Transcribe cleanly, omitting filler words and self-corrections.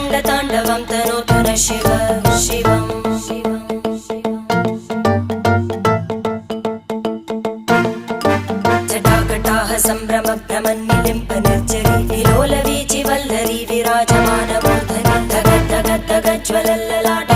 रङ्गताण्डवं तनोतु न शिव शिवम् जटाकटाः सम्भ्रमभ्रमन्निलिम्प निर्जरी विलोलवीचि वल्लरी विराजमानमूर्धनि धगद्धगद्धगज्ज्वलल्ललाट